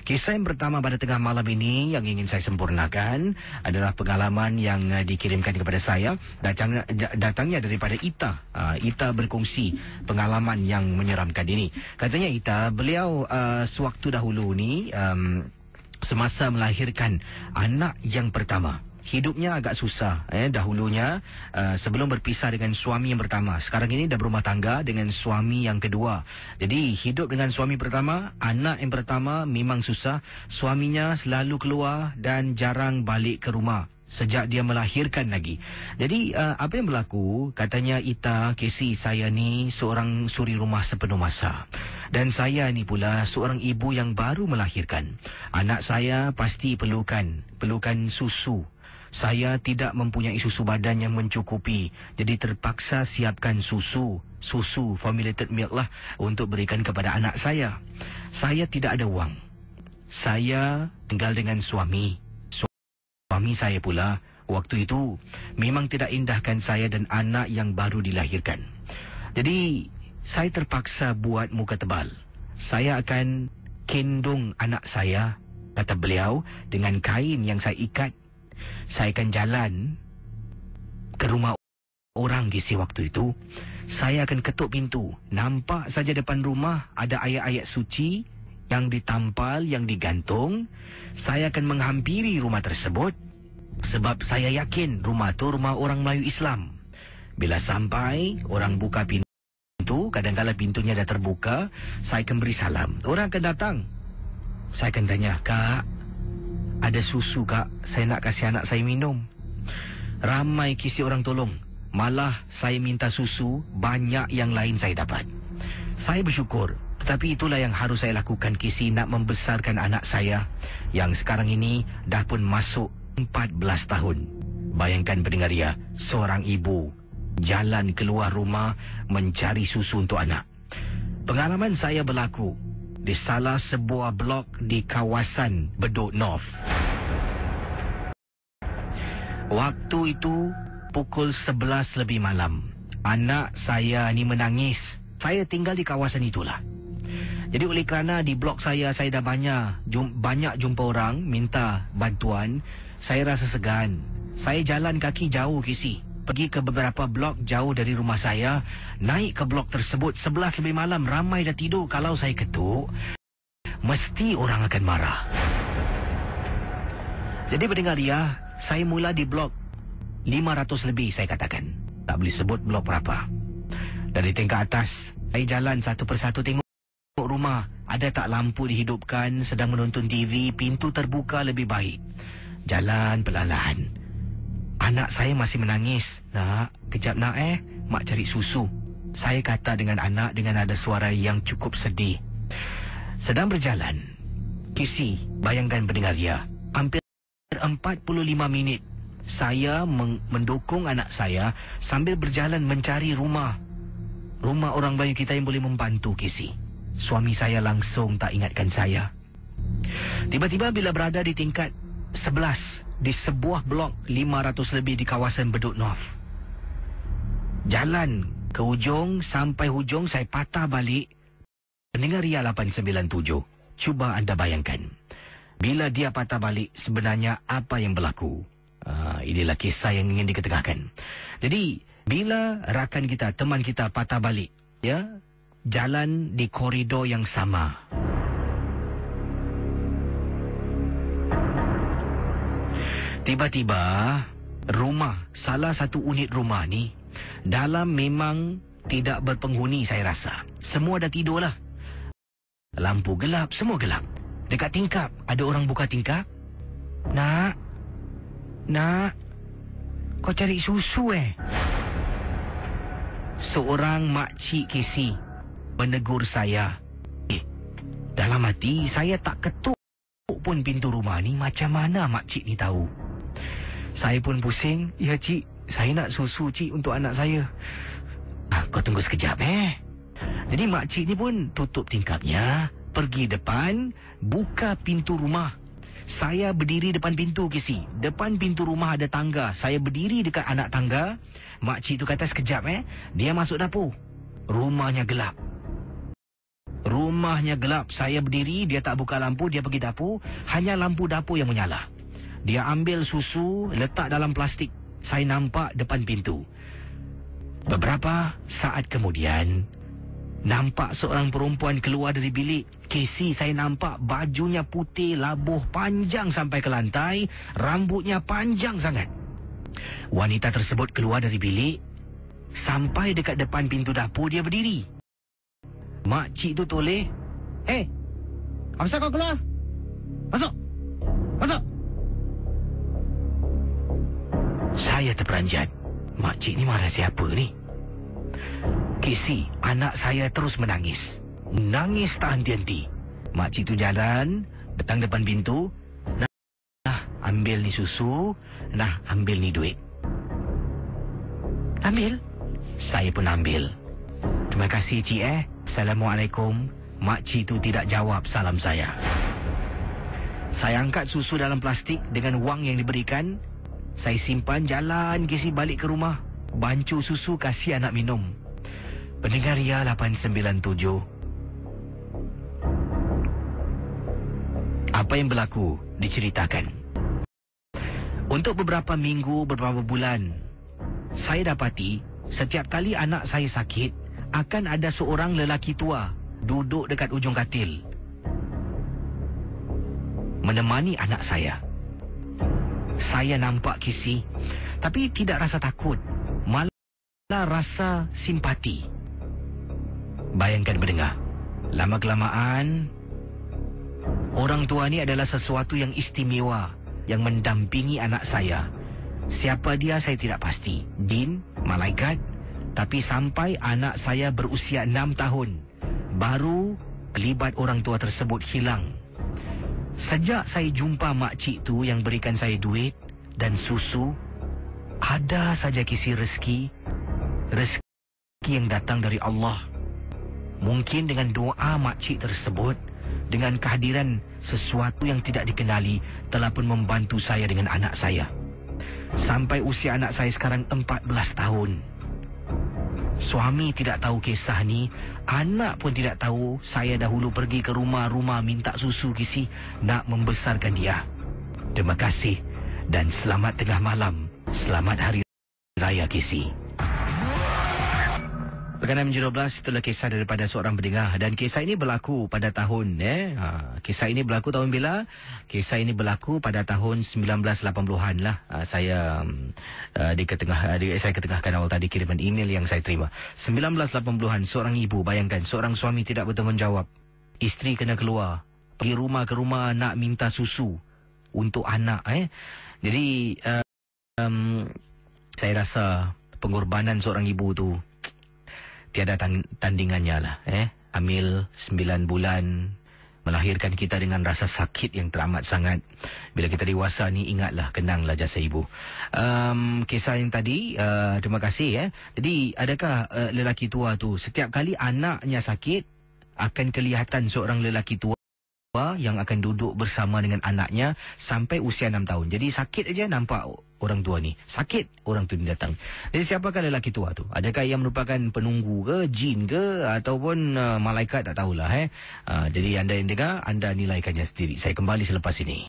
Kisah yang pertama pada tengah malam ini yang ingin saya sempurnakan adalah pengalaman yang dikirimkan kepada saya. Datangnya daripada Ita. Ita berkongsi pengalaman yang menyeramkan ini. Katanya Ita, beliau sewaktu dahulu ni semasa melahirkan anak yang pertama, hidupnya agak susah. Dahulunya sebelum berpisah dengan suami yang pertama, sekarang ini dah berumah tangga dengan suami yang kedua. Jadi hidup dengan suami pertama, anak yang pertama memang susah. Suaminya selalu keluar dan jarang balik ke rumah sejak dia melahirkan lagi. Jadi apa yang berlaku, katanya Ita, Casey, saya ni seorang suri rumah sepenuh masa. Dan saya ni pula seorang ibu yang baru melahirkan. Anak saya pasti perlukan susu. Saya tidak mempunyai susu badan yang mencukupi. Jadi terpaksa siapkan susu formulated milk lah untuk berikan kepada anak saya. Saya tidak ada wang. Saya tinggal dengan suami. Suami saya pula waktu itu memang tidak indahkan saya dan anak yang baru dilahirkan. Jadi saya terpaksa buat muka tebal. Saya akan kendung anak saya, kata beliau, dengan kain yang saya ikat. Saya akan jalan ke rumah orang Gisi waktu itu. Saya akan ketuk pintu. Nampak saja depan rumah ada ayat-ayat suci yang ditampal, yang digantung. Saya akan menghampiri rumah tersebut sebab saya yakin rumah itu rumah orang Melayu Islam. Bila sampai, orang buka pintu, kadang-kadang pintunya dah terbuka, saya akan beri salam. Orang akan datang. Saya akan tanya, "Kak, ada susu kak, saya nak kasih anak saya minum." Ramai kisi orang tolong. Malah saya minta susu, banyak yang lain saya dapat. Saya bersyukur. Tetapi itulah yang harus saya lakukan kisi, nak membesarkan anak saya yang sekarang ini dah pun masuk 14 tahun. Bayangkan pendengar ya, seorang ibu jalan keluar rumah mencari susu untuk anak. Pengalaman saya berlaku di salah sebuah blok di kawasan Bedok North. Waktu itu pukul 11 lebih malam. Anak saya ni menangis. Saya tinggal di kawasan itulah. Jadi oleh kerana di blok saya dah banyak jumpa orang minta bantuan, saya rasa segan. Saya jalan kaki jauh kisi, pergi ke beberapa blok jauh dari rumah saya. Naik ke blok tersebut 11 lebih malam, ramai dah tidur. Kalau saya ketuk, mesti orang akan marah. Jadi pendengar ya, saya mula di blok 500 lebih, saya katakan. Tak boleh sebut blok berapa. Dari tingkat atas, saya jalan satu persatu tengok rumah. Ada tak lampu dihidupkan, sedang menonton TV, pintu terbuka lebih baik. Jalan perlahan. Anak saya masih menangis. "Nak, kejap nak mak cari susu." Saya kata dengan anak dengan nada suara yang cukup sedih. Sedang berjalan, kisi, bayangkan pendengar ya, hampir 45 minit saya mendukung anak saya sambil berjalan mencari rumah orang Melayu kita yang boleh membantu kisi. Suami saya langsung tak ingatkan saya. Tiba-tiba bila berada di tingkat 11 di sebuah blok 500 lebih di kawasan Bedok North, jalan ke hujung sampai hujung, saya patah balik. Pendengar Ria 897, cuba anda bayangkan bila dia patah balik sebenarnya apa yang berlaku. Inilah kisah yang ingin diketengahkan. Jadi bila rakan kita, teman kita patah balik, ya, jalan di koridor yang sama, tiba-tiba rumah, salah satu unit rumah ni dalam memang tidak berpenghuni saya rasa. Semua dah tidur lah. Lampu gelap, semua gelap. Dekat tingkap, ada orang buka tingkap. Nak, kau cari susu Seorang makcik Casey menegur saya. Dalam hati saya tak ketuk pun pintu rumah ni. Macam mana makcik ni tahu? Saya pun pusing. "Ya cik, saya nak susu cik untuk anak saya." Kau tunggu sekejap Jadi makcik ni pun tutup tingkapnya, pergi depan, buka pintu rumah. Saya berdiri depan pintu kisi. Depan pintu rumah ada tangga. Saya berdiri dekat anak tangga. Makcik tu kata sekejap Dia masuk dapur. Rumahnya gelap. Rumah Rumahnya gelap. Saya berdiri, dia tak buka lampu, dia pergi dapur. Hanya lampu dapur yang menyala. Dia ambil susu, letak dalam plastik. Saya nampak depan pintu. Beberapa saat kemudian, nampak seorang perempuan keluar dari bilik. Casey, saya nampak bajunya putih, labuh, panjang sampai ke lantai. Rambutnya panjang sangat. Wanita tersebut keluar dari bilik. Sampai dekat depan pintu dapur, dia berdiri. Makcik tu toleh. Apa pasal kau keluar? Masuk! Masuk! Saya terperanjat. Makcik ni marah siapa ni? Casey, anak saya terus menangis. Nangis tak henti-henti. Makcik tu jalan, datang depan pintu. Nah, ambil ni susu. Nah, ambil ni duit. Ambil? Saya pun ambil. Terima kasih, Cik Assalamualaikum. Makcik tu tidak jawab salam saya. Saya angkat susu dalam plastik dengan wang yang diberikan. Saya simpan, jalan Casey balik ke rumah. Bancu susu kasih anak minum. Pendengar Ria 897. Apa yang berlaku diceritakan. Untuk beberapa minggu, beberapa bulan, saya dapati setiap kali anak saya sakit, akan ada seorang lelaki tua duduk dekat ujung katil menemani anak saya. Saya nampak Casey, tapi tidak rasa takut, malah rasa simpati. Bayangkan pendengar, lama-kelamaan orang tua ni adalah sesuatu yang istimewa yang mendampingi anak saya. Siapa dia saya tidak pasti, jin, malaikat. Tapi sampai anak saya berusia 6 tahun, baru kelibat orang tua tersebut hilang. Sejak saya jumpa makcik tu yang berikan saya duit dan susu, ada saja kisi rezeki yang datang dari Allah. Mungkin dengan doa makcik tersebut, dengan kehadiran sesuatu yang tidak dikenali, telah pun membantu saya dengan anak saya. Sampai usia anak saya sekarang 14 tahun. Suami tidak tahu kisah ni. Anak pun tidak tahu saya dahulu pergi ke rumah-rumah minta susu Casey nak membesarkan dia. Terima kasih dan selamat tengah malam. Selamat Hari Raya Casey. Perkanan menjadi 12, itulah kisah daripada seorang pendengar. Dan kisah ini berlaku pada tahun kisah ini berlaku tahun bila? Kisah ini berlaku pada tahun 1980-an lah. Saya ketengahkan awal tadi kiriman email yang saya terima. 1980-an, seorang ibu, bayangkan, seorang suami tidak bertanggungjawab. Isteri kena keluar, pergi rumah ke rumah nak minta susu untuk anak. Jadi saya rasa pengorbanan seorang ibu tu tiada tandingannya lah. Hamil 9 bulan, melahirkan kita dengan rasa sakit yang teramat sangat. Bila kita dewasa ni, ingatlah, kenanglah jasa ibu. Kisah yang tadi, terima kasih. Jadi, adakah lelaki tua tu, setiap kali anaknya sakit, akan kelihatan seorang lelaki tua yang akan duduk bersama dengan anaknya sampai usia 6 tahun. Jadi sakit aja nampak orang tua ni. Sakit, orang tu ni datang. Jadi siapakah lelaki tua tu? Adakah ia merupakan penunggu ke, jin ke, ataupun malaikat, tak tahulah. Jadi anda yang dengar, anda nilaikannya sendiri. Saya kembali selepas ini.